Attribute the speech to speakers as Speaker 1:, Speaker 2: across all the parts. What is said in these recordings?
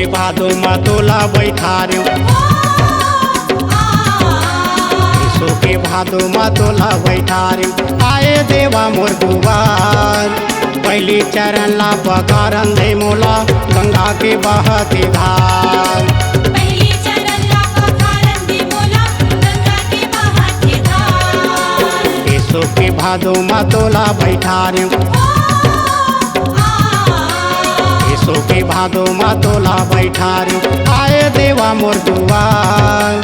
Speaker 1: के भादो मा तोला बैठा रे यीशु के भादो मा तोला बैठा रे आए देवा मोर दुआर पहली चरण ला पकारन दे मोला गंगा के बहती धार
Speaker 2: पहली चरण ला पकारन दे मोला गंगा के बहती धार
Speaker 1: यीशु के भादो मा तोला बैठा रे यीशु के भादो मा तोला बैठा रे आए देवा मोर दुआर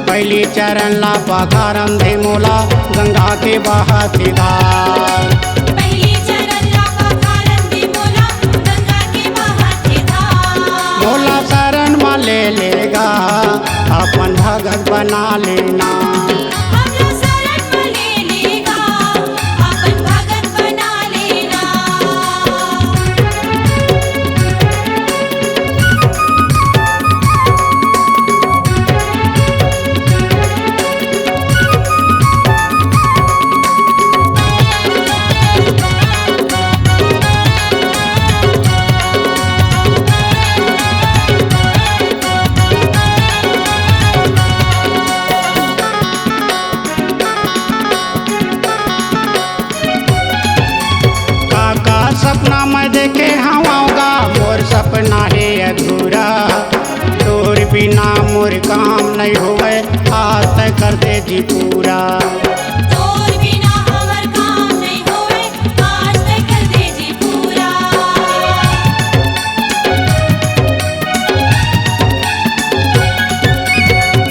Speaker 1: पहली चरण ला पकारन दे मोला गंगा के बहती धार
Speaker 2: पहली चरण ला पकारन दे मोला गंगा के बहती धार
Speaker 1: मोला शरण मा ले लेगा अपन भगत बना लेना
Speaker 2: हमला शरण में ले लेगा अपन भगत बना लेना
Speaker 1: सपना मैं देखे हवाऊंगा मोर सपना है अधूरा तोर बिना मोर काम नहीं होवे आज तक कर दे जी पूरा
Speaker 2: तोर बिना हमर काम नहीं होवे आज तक कर दे जी पूरा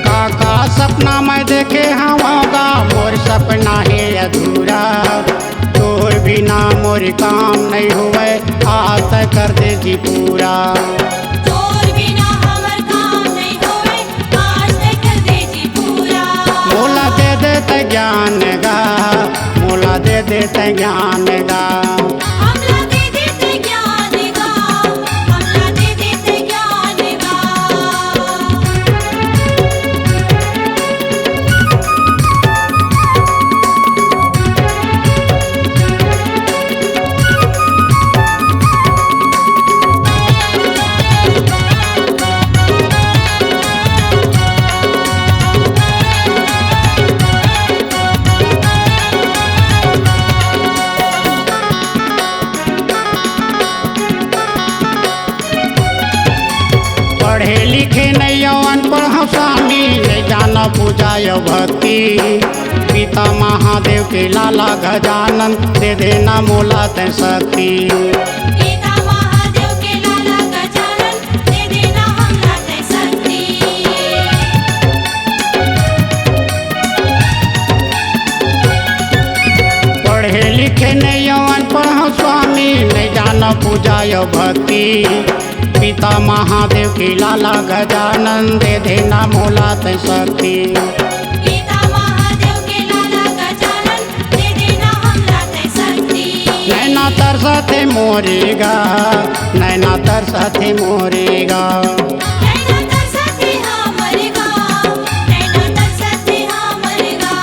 Speaker 1: काका सपना मैं देखे हवाऊंगा मोर सपना है अधूरा तोर बिना मोर काम नहीं हुए आज तक कर दे जी पूरा
Speaker 2: तोर बिना हमर काम नहीं होवे आज तक कर दे जी पूरा
Speaker 1: मोला दे देते ज्ञान गा मोला दे देते ज्ञान गा
Speaker 2: हमला दे देते ज्ञान गा हमला दे देते ज्ञान गा
Speaker 1: पढ़े लिखे नहीं अनपढ़ हम स्वामी नहीं जाना पूजा भक्ति पिता महादेव के लाला गजानन दे देना मोला ते शक्ति
Speaker 2: पिता महादेव के लाला गजानन दे देना हमला ते शक्ति
Speaker 1: पढ़े लिखे नहीं अनपढ़ हम स्वामी नहीं जाना पूजा भक्ति पिता महादेव के लाला गजानन दे देना मोला ते शक्ति
Speaker 2: पिता महादेव के लाला गजानन दे देना हमला ते शक्ति
Speaker 1: नैना तरसते मोरेगा नैना तरसते मोरेगा
Speaker 2: नैना तरसते हमर गा नैना तरसते हमर गा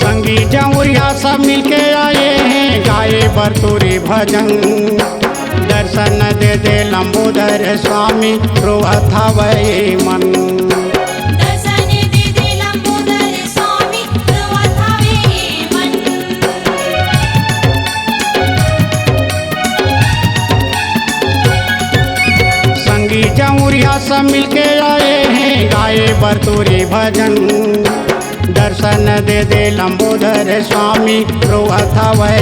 Speaker 1: संगी जमुरिया सब मिलके आए हैं गाए बरतुरी भजन दर्शन दे दे लंबोदर स्वामी रोहत हवै मन
Speaker 2: दर्शन दे दे लंबोदर स्वामी रोवत हवे मन
Speaker 1: संगी जमुरिया सब मिलके आए हैं गाए बरतुरी भजन दर्शन दे दे लंबोदर स्वामी रोहत हवै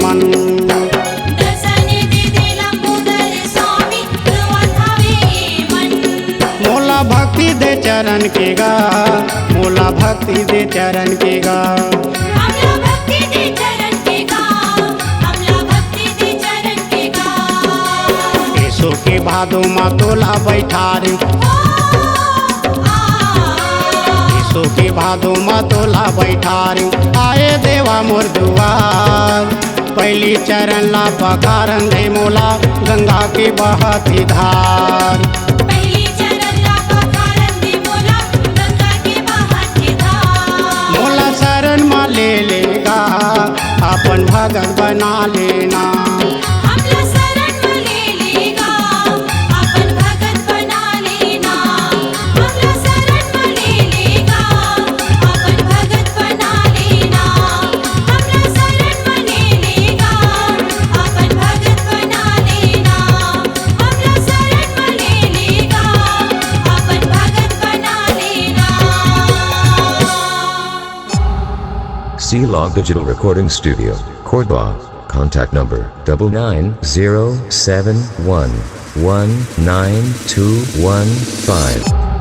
Speaker 1: मन
Speaker 2: दर्शन दे दे लंबोदर स्वामी रोवत हवे मन
Speaker 1: मोला भक्ति दे चरण के गा मोला भक्ति दे चरण के गा
Speaker 2: हमला भक्ति दे चरण के गा हमला भक्ति दे चरण के गा
Speaker 1: यीशु के भादो मा तोला बैठा रे ऐसो के भादो मतोला बैठारी आए देवा मोर दुआर पहली चरण ला पखारन दे मोला गंगा के बहती धार
Speaker 2: पहली चरण ला पखारन दे मोला गंगा के बहती धार
Speaker 1: मोला शरण मा ले लेगा अपन भगत बना लेना
Speaker 2: हमला शरण में ले लेगा अपन भगत बना लेना हमला शरण में ले लेगा अपन भगत बना लेना हमला शरण में ले लेगा अपन भगत बना लेना हमला शरण में ले लेगा अपन भगत बना लेना
Speaker 3: C-Log Digital Recording Studio, Cordoba. Contact number 99071192215.